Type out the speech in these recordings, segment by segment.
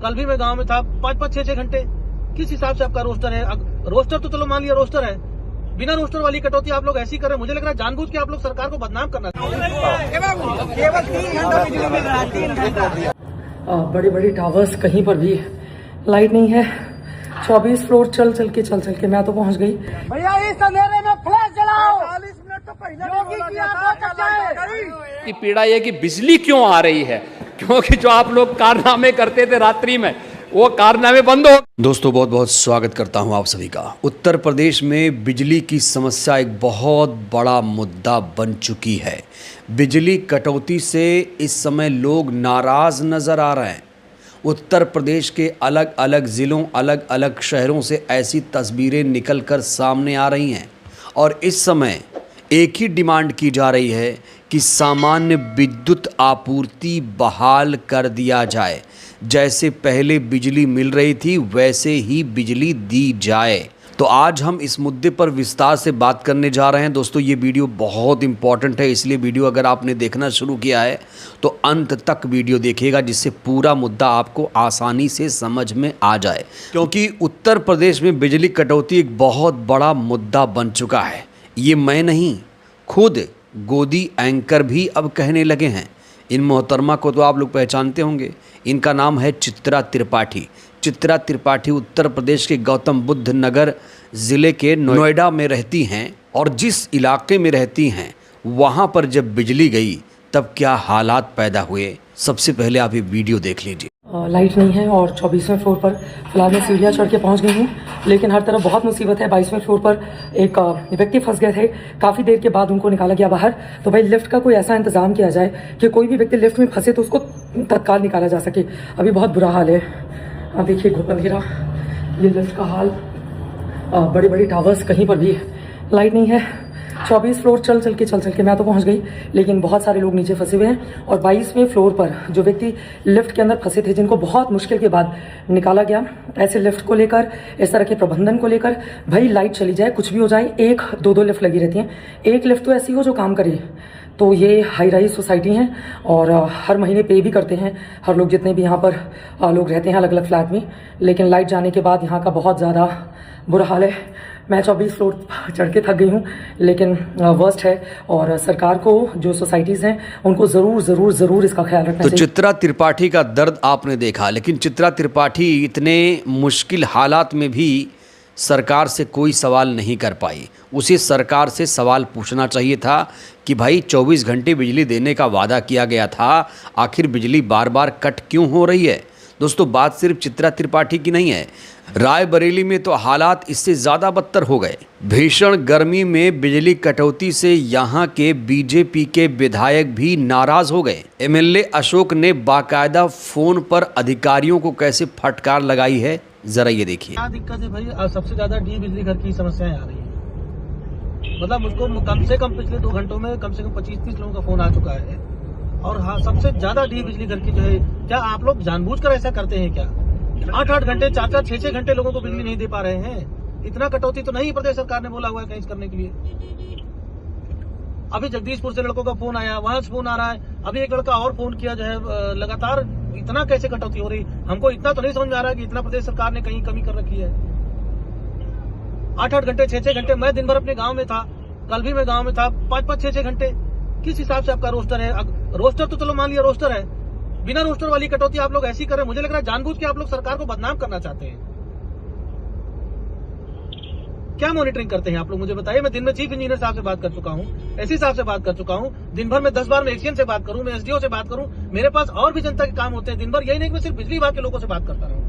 कल भी मैं गांव में था, 5-5, 6-6 घंटे। किस हिसाब से आपका रोस्टर है? रोस्टर तो चलो मान लिया रोस्टर है, बिना रोस्टर वाली कटौती आप लोग ऐसी कर रहे हैं। मुझे लग रहा है जानबूझ के आप लोग सरकार को बदनाम करना चाहते हैं। बड़े बड़े टावर्स, कहीं पर भी लाइट नहीं है। 24 फ्लोर चल चल के मैं तो पहुंच गई। भैया इस अंधेरे में फ्लैश जलाओ। 40 मिनट तो पहले की पीड़ा यह कि बिजली क्यों आ रही है, क्योंकि जो आप लोग कारनामे करते थे रात्रि में, वो कारनामे बंद हो। दोस्तों बहुत बहुत स्वागत करता हूं आप सभी का। उत्तर प्रदेश में बिजली की समस्या एक बहुत बड़ा मुद्दा बन चुकी है। बिजली कटौती से इस समय लोग नाराज नजर आ रहे हैं। उत्तर प्रदेश के अलग अलग ज़िलों, अलग अलग शहरों से ऐसी तस्वीरें निकलकर सामने आ रही हैं और इस समय एक ही डिमांड की जा रही है कि सामान्य विद्युत आपूर्ति बहाल कर दिया जाए। जैसे पहले बिजली मिल रही थी वैसे ही बिजली दी जाए। तो आज हम इस मुद्दे पर विस्तार से बात करने जा रहे हैं। दोस्तों ये वीडियो बहुत इंपॉर्टेंट है, इसलिए वीडियो अगर आपने देखना शुरू किया है तो अंत तक वीडियो देखिएगा, जिससे पूरा मुद्दा आपको आसानी से समझ में आ जाए। क्योंकि उत्तर प्रदेश में बिजली कटौती एक बहुत बड़ा मुद्दा बन चुका है। ये मैं नहीं, खुद गोदी एंकर भी अब कहने लगे हैं। इन मोहतरमा को तो आप लोग पहचानते होंगे, इनका नाम है चित्रा त्रिपाठी। चित्रा त्रिपाठी उत्तर प्रदेश के गौतम बुद्ध नगर ज़िले के नोएडा में रहती हैं और जिस इलाके में रहती हैं वहाँ पर जब बिजली गई तब क्या हालात पैदा हुए, सबसे पहले आप ये वीडियो देख लीजिए। लाइट नहीं है और 24वें फ्लोर पर फिलहाल मैं सीढ़ियाँ चढ़ के पहुँच गई हूँ, लेकिन हर तरफ बहुत मुसीबत है। 22वें फ्लोर पर एक व्यक्ति फंस गए थे, काफ़ी देर के बाद उनको निकाला गया बाहर। तो भाई लिफ्ट का कोई ऐसा इंतज़ाम किया जाए कि कोई भी व्यक्ति लिफ्ट में फंसे तो उसको तत्काल निकाला जा सके। अभी बहुत बुरा हाल है। अब देखिए घुप अंधेरा, ये लिफ्ट का हाल। बड़े बड़े टावर्स, कहीं पर भी लाइट नहीं है। 24 फ्लोर चल के मैं तो पहुंच गई, लेकिन बहुत सारे लोग नीचे फंसे हुए हैं। और 22वें फ्लोर पर जो व्यक्ति लिफ्ट के अंदर फंसे थे, जिनको बहुत मुश्किल के बाद निकाला गया, ऐसे लिफ्ट को लेकर, इस तरह के प्रबंधन को लेकर, भाई लाइट चली जाए, कुछ भी हो जाए, 1-2 लिफ्ट लगी रहती हैं। एक लिफ्ट तो ऐसी हो जो काम करे। तो ये हाई राइज सोसाइटी हैं और हर महीने पे भी करते हैं हर लोग, जितने भी यहाँ पर लोग रहते हैं अलग अलग फ्लैट में। लेकिन लाइट जाने के बाद यहाँ का बहुत ज़्यादा बुरा हाल है। मैं 24 फ्लोर चढ़ के थक गई हूँ, लेकिन वर्स्ट है और सरकार को, जो सोसाइटीज़ हैं, उनको ज़रूर इसका ख्याल रखना चाहिए। तो चित्रा त्रिपाठी का दर्द आपने देखा, लेकिन चित्रा त्रिपाठी इतने मुश्किल हालात में भी सरकार से कोई सवाल नहीं कर पाई। उसे सरकार से सवाल पूछना चाहिए था कि भाई 24 घंटे बिजली देने का वादा किया गया था, आखिर बिजली बार बार कट क्यों हो रही है। दोस्तों बात सिर्फ चित्रा त्रिपाठी की नहीं है, रायबरेली में तो हालात इससे ज़्यादा बदतर हो गए। भीषण गर्मी में बिजली कटौती से यहाँ के बीजेपी के विधायक भी नाराज़ हो गए। एमएलए अशोक ने बाकायदा फ़ोन पर अधिकारियों को कैसे फटकार लगाई है, जरा ये देखिए। क्या दिक्कत है भाई? सबसे ज्यादा डी बिजली घर की समस्याएं आ रही है। मतलब मुझको कम से कम पिछले 2 घंटों में कम से कम 25-30 लोगों का फोन आ चुका है। और हाँ, सबसे ज्यादा डी बिजली घर की जो है, क्या आप लोग जानबूझकर ऐसा करते हैं क्या? 8-8 घंटे, 4-4, 6-6 घंटे लोगों को बिजली नहीं दे पा रहे हैं। इतना कटौती तो नहीं प्रदेश सरकार ने बोला हुआ है कहीं करने के लिए। अभी जगदीशपुर से लड़कों का फोन आया, वहां से फोन आ रहा है, अभी एक लड़का और फोन किया जो है। लगातार इतना कैसे कटौती हो रही? हमको इतना तो नहीं समझ में आ रहा है कि इतना प्रदेश सरकार ने कहीं कमी कर रखी है। 8-8 घंटे, 6-6 घंटे। मैं दिन भर अपने गांव में था, कल भी मैं गांव में था, 5-5, 6-6 घंटे। किस हिसाब से आपका रोस्टर है? रोस्टर तो चलो मान लिया रोस्टर है, बिना रोस्टर वाली कटौती आप लोग ऐसी कर रहे हैं। मुझे लग रहा है जानबूझ के आप लोग सरकार को बदनाम करना चाहते हैं। क्या मॉनिटरिंग करते हैं आप लोग, मुझे बताइए। मैं दिन में चीफ इंजीनियर साहब से बात कर चुका हूँ, एससी साहब से बात कर चुका हूँ। दिन भर में 10 बार मैं एक्सीएन से बात करूँ, मैं एसडीओ से बात करूँ। मेरे पास और भी जनता के काम होते हैं दिन भर। यही नहीं कि मैं सिर्फ बिजली विभाग के लोगों से बात करता रहूँ।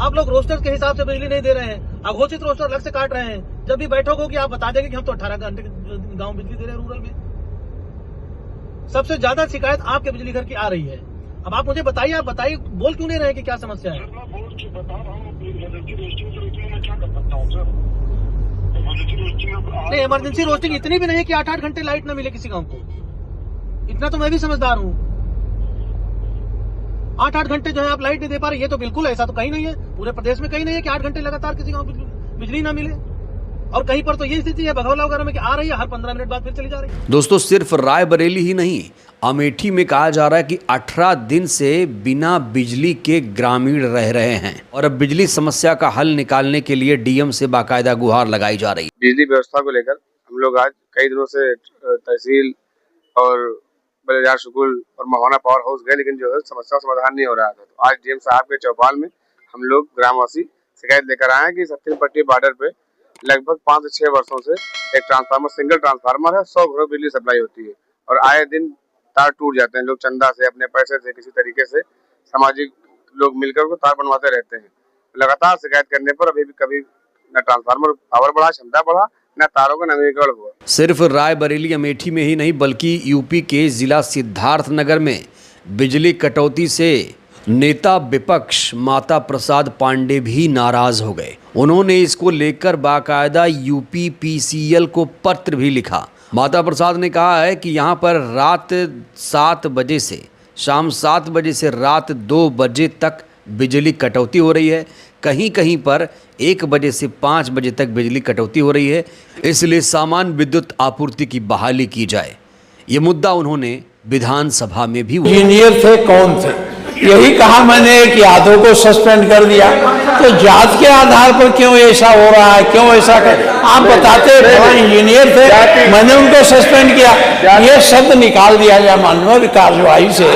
आप लोग रोस्टर के हिसाब से बिजली नहीं दे रहे हैं, अघोषित रोस्टर अलग से काट रहे हैं। जब भी बैठक होगी आप बता देंगे कि हम तो 18 घंटे गाँव बिजली दे रहे हैं रूरल में। सबसे ज्यादा शिकायत आपके बिजली घर की आ रही है। अब आप मुझे बताइए, आप बताइए, बोल क्यों नहीं रहे कि क्या समस्या है? नहीं, इमरजेंसी रोस्टिंग इतनी भी नहीं कि 8-8 घंटे लाइट न मिले किसी गांव को। इतना तो मैं भी समझदार हूँ। 8-8 घंटे जो है आप लाइट नहीं दे पा रहे, ये तो बिल्कुल ऐसा तो कहीं नहीं है, पूरे प्रदेश में कहीं नहीं है कि 8 घंटे लगातार किसी गांव बिजली ना मिले। और कहीं पर तो ये स्थिति है बघौला वगैरह में कि आ रही है, हर 15 मिनट बाद फिर चली जा रही है। दोस्तों सिर्फ रायबरेली ही नहीं, अमेठी में कहा जा रहा है कि 18 दिन से बिना बिजली के ग्रामीण रह रहे हैं और अब बिजली समस्या का हल निकालने के लिए डीएम से बाकायदा गुहार लगाई जा रही है। बिजली व्यवस्था को लेकर हम लोग आज कई दिनों से तहसील और बलेजार स्कूल और महोना पावर हाउस गए, लेकिन जो है समस्या समाधान नहीं हो रहा था। तो आज डीएम साहब के चौपाल में हम लोग ग्रामवासी शिकायत लेकर आए हैं कि सत्तर पट्टी बॉर्डर पे लगभग 5 से 6 वर्षों से एक ट्रांसफार्मर, सिंगल ट्रांसफार्मर है, 100 घरों बिजली सप्लाई होती है और आए दिन तार टूट जाते हैं। लोग चंदा से, अपने पैसे से, किसी तरीके से सामाजिक लोग मिलकर को तार बनवाते रहते हैं। लगातार शिकायत करने पर अभी भी कभी न ट्रांसफार्मर पावर बढ़ा, क्षमता बढ़ा, न तारों का नवीनीकरण हुआ। सिर्फ रायबरेली अमेठी में ही नहीं बल्कि यूपी के जिला सिद्धार्थनगर में बिजली कटौती से नेता विपक्ष माता प्रसाद पांडे भी नाराज हो गए। उन्होंने इसको लेकर बाकायदा यूपीपीसीएल को पत्र भी लिखा। माता प्रसाद ने कहा है कि यहाँ पर रात 7 बजे से शाम 7 बजे से रात 2 बजे तक बिजली कटौती हो रही है, कहीं कहीं पर 1 बजे से 5 बजे तक बिजली कटौती हो रही है, इसलिए सामान्य विद्युत आपूर्ति की बहाली की जाए। ये मुद्दा उन्होंने विधानसभा में भी इंजीनियर थे, कौन थे, यही कहा मैंने कि यादव को सस्पेंड कर दिया। तो जात के आधार पर क्यों ऐसा हो रहा है, क्यों ऐसा कर, आप बताते इंजीनियर थे, मैंने उनको सस्पेंड किया। ये शब्द निकाल दिया जाए माननीय कार्यवाही से,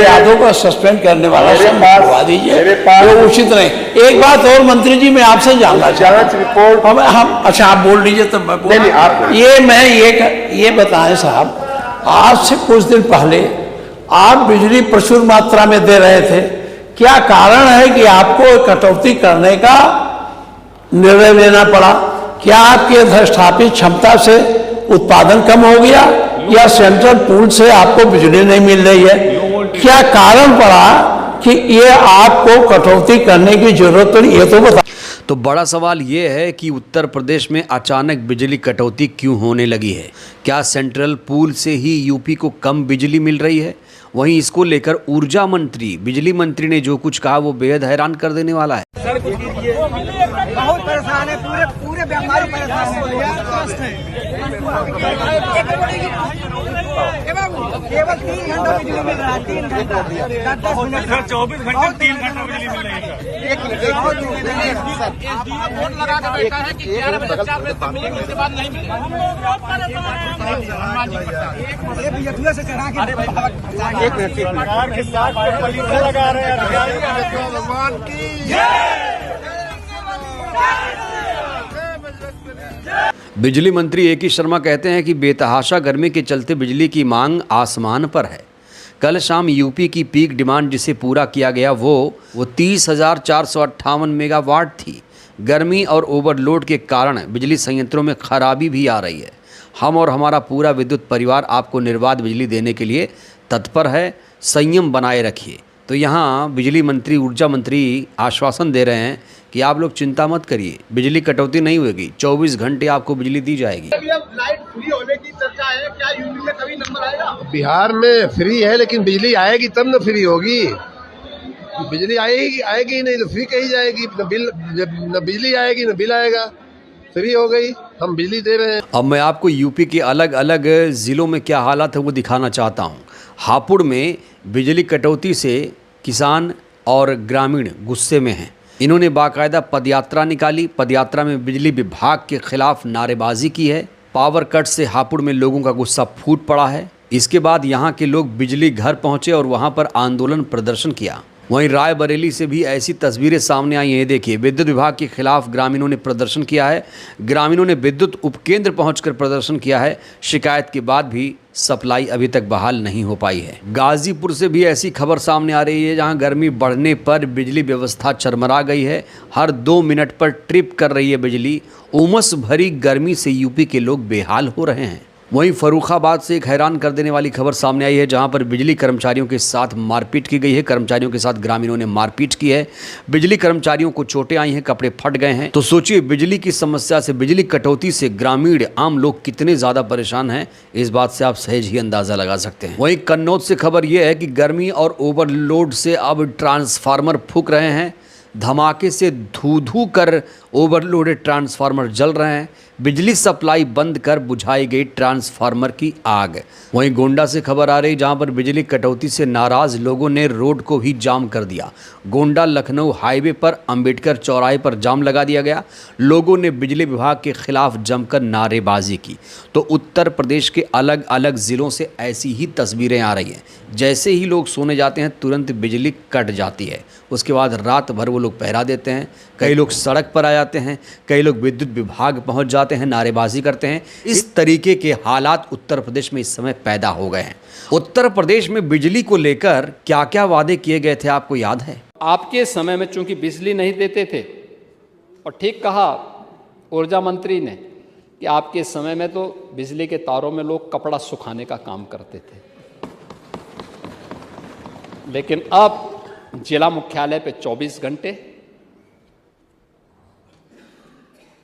यादव को सस्पेंड करने वाला शब्द करवा दीजिए, वो उचित नहीं। एक बात और मंत्री जी मैं आपसे जानना चाहता हूँ, हम अच्छा आप बोल लीजिए तब मैं बोल। ये बताएं साहब, आज से कुछ दिन पहले आप बिजली प्रचुर मात्रा में दे रहे थे, क्या कारण है कि आपको कटौती करने का निर्णय लेना पड़ा? क्या आपकी अधिष्ठापित क्षमता से उत्पादन कम हो गया या सेंट्रल पूल से आपको बिजली नहीं मिल रही है? क्या कारण पड़ा कि ये आपको कटौती करने की जरूरत पड़ी, ये तो बता। तो बड़ा सवाल ये है कि उत्तर प्रदेश में अचानक बिजली कटौती क्यों होने लगी है? क्या सेंट्रल पूल से ही यूपी को कम बिजली मिल रही है? वहीं इसको लेकर ऊर्जा मंत्री, बिजली मंत्री ने जो कुछ कहा वो बेहद हैरान कर देने वाला है। बहुत परेशान है, पूरे व्यापारी परेशान है। केवल 3 घंटा बिजली मिल रहा है, 3 घंटा 10 मिनट, 24 घंटे 3 घंटा बिजली मिल रही है। एक मिनट वोट लगा के बैठा है कि 11 बजे 4 बजे तक मिलेगी, उसके बाद नहीं मिलेगी। ये से चढ़ा के एक मिनट सरकार के साथ लगा रहे हैं। भगवान की बिजली मंत्री ए.के. शर्मा कहते हैं कि बेतहाशा गर्मी के चलते बिजली की मांग आसमान पर है। कल शाम यूपी की पीक डिमांड जिसे पूरा किया गया वो 30,458 मेगावाट थी। गर्मी और ओवरलोड के कारण बिजली संयंत्रों में खराबी भी आ रही है। हम और हमारा पूरा विद्युत परिवार आपको निर्बाध बिजली देने के लिए तत्पर है, संयम बनाए रखिए। तो यहाँ बिजली मंत्री, ऊर्जा मंत्री आश्वासन दे रहे हैं कि आप लोग चिंता मत करिए, बिजली कटौती नहीं होगी, 24 घंटे आपको बिजली दी जाएगी। लाइट फ्री होने की चर्चा है, क्या यूपी में कभी नंबर आएगा? बिहार में फ्री है, लेकिन बिजली आएगी तब न फ्री होगी। बिजली आएगी नहीं तो फ्री कही जाएगी, न बिजली आएगी न बिल आएगा। फ्री हो गई, हम बिजली दे रहे हैं। अब मैं आपको यूपी के अलग अलग ज़िलों में क्या हालात है वो दिखाना चाहता हूँ। हापुड़ में बिजली कटौती से किसान और ग्रामीण गुस्से में हैं। इन्होंने बाकायदा पदयात्रा निकाली। पदयात्रा में बिजली विभाग के खिलाफ नारेबाजी की है। पावर कट से हापुड़ में लोगों का गुस्सा फूट पड़ा है। इसके बाद यहाँ के लोग बिजली घर पहुँचे और वहाँ पर आंदोलन प्रदर्शन किया। वहीं रायबरेली से भी ऐसी तस्वीरें सामने आई हैं। देखिए, विद्युत विभाग के खिलाफ ग्रामीणों ने प्रदर्शन किया है। ग्रामीणों ने विद्युत उपकेंद्र पहुंचकर प्रदर्शन किया है। शिकायत के बाद भी सप्लाई अभी तक बहाल नहीं हो पाई है। गाजीपुर से भी ऐसी खबर सामने आ रही है जहां गर्मी बढ़ने पर बिजली व्यवस्था चरमरा गई है। हर 2 मिनट पर ट्रिप कर रही है बिजली। उमस भरी गर्मी से यूपी के लोग बेहाल हो रहे हैं। वहीं फर्रुखाबाद से एक हैरान कर देने वाली खबर सामने आई है जहां पर बिजली कर्मचारियों के साथ मारपीट की गई है। कर्मचारियों के साथ ग्रामीणों ने मारपीट की है। बिजली कर्मचारियों को चोटें आई हैं, कपड़े फट गए हैं। तो सोचिए, बिजली की समस्या से, बिजली कटौती से ग्रामीण आम लोग कितने ज़्यादा परेशान हैं, इस बात से आप सहज ही अंदाज़ा लगा सकते हैं। वहीं कन्नौज से खबर यह है कि गर्मी और ओवरलोड से अब ट्रांसफार्मर फूंक रहे हैं। धमाके से धू-धू कर ओवरलोडेड ट्रांसफार्मर जल रहे हैं। बिजली सप्लाई बंद कर बुझाई गई ट्रांसफार्मर की आग। वहीं गोंडा से खबर आ रही, जहां पर बिजली कटौती से नाराज लोगों ने रोड को भी जाम कर दिया। गोंडा लखनऊ हाईवे पर अंबेडकर चौराहे पर जाम लगा दिया गया। लोगों ने बिजली विभाग के खिलाफ जमकर नारेबाजी की। तो उत्तर प्रदेश के अलग अलग ज़िलों से ऐसी ही तस्वीरें आ रही हैं। जैसे ही लोग सोने जाते हैं तुरंत बिजली कट जाती है। उसके बाद रात भर वो लोग पहरा देते हैं। कई लोग सड़क पर आ जाते हैं, कई लोग विद्युत विभाग पहुंच जाते हैं, नारेबाजी करते हैं। इस तरीके के हालात उत्तर प्रदेश में इस समय पैदा हो गए हैं। उत्तर प्रदेश में बिजली को लेकर क्या क्या वादे किए गए थे, आपको याद है? आपके समय में चूंकि बिजली नहीं देते थे, और ठीक कहा ऊर्जा मंत्री ने कि आपके समय में तो बिजली के तारों में लोग कपड़ा सुखाने का काम करते थे, लेकिन अब जिला मुख्यालय पे 24 घंटे,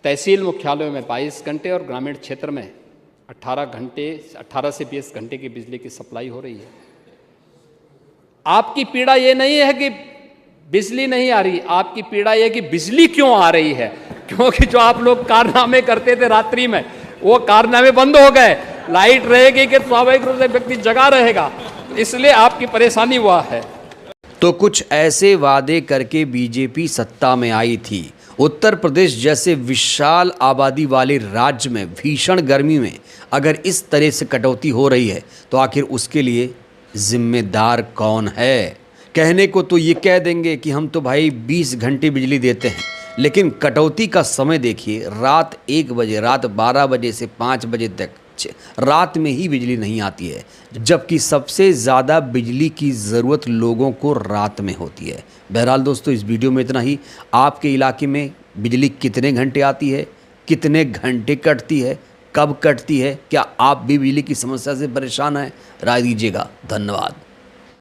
तहसील मुख्यालयों में 22 घंटे और ग्रामीण क्षेत्र में 18 से 20 घंटे की बिजली की सप्लाई हो रही है। आपकी पीड़ा ये नहीं है कि बिजली नहीं आ रही, आपकी पीड़ा ये कि बिजली क्यों आ रही है, क्योंकि जो आप लोग कारनामे करते थे रात्रि में, वो कारनामे बंद हो गए। लाइट रहेगी कि स्वाभाविक रूप से व्यक्ति जगा रहेगा, इसलिए आपकी परेशानी हुआ है। तो कुछ ऐसे वादे करके बीजेपी सत्ता में आई थी। उत्तर प्रदेश जैसे विशाल आबादी वाले राज्य में भीषण गर्मी में अगर इस तरह से कटौती हो रही है तो आखिर उसके लिए जिम्मेदार कौन है? कहने को तो ये कह देंगे कि हम तो भाई 20 घंटे बिजली देते हैं, लेकिन कटौती का समय देखिए, रात 1 बजे, रात 12 बजे से 5 बजे तक रात में ही बिजली नहीं आती है, जबकि सबसे ज़्यादा बिजली की ज़रूरत लोगों को रात में होती है। बहरहाल दोस्तों, इस वीडियो में इतना ही। आपके इलाके में बिजली कितने घंटे आती है, कितने घंटे कटती है, कब कटती है, क्या आप भी बिजली की समस्या से परेशान हैं? राय दीजिएगा। धन्यवाद।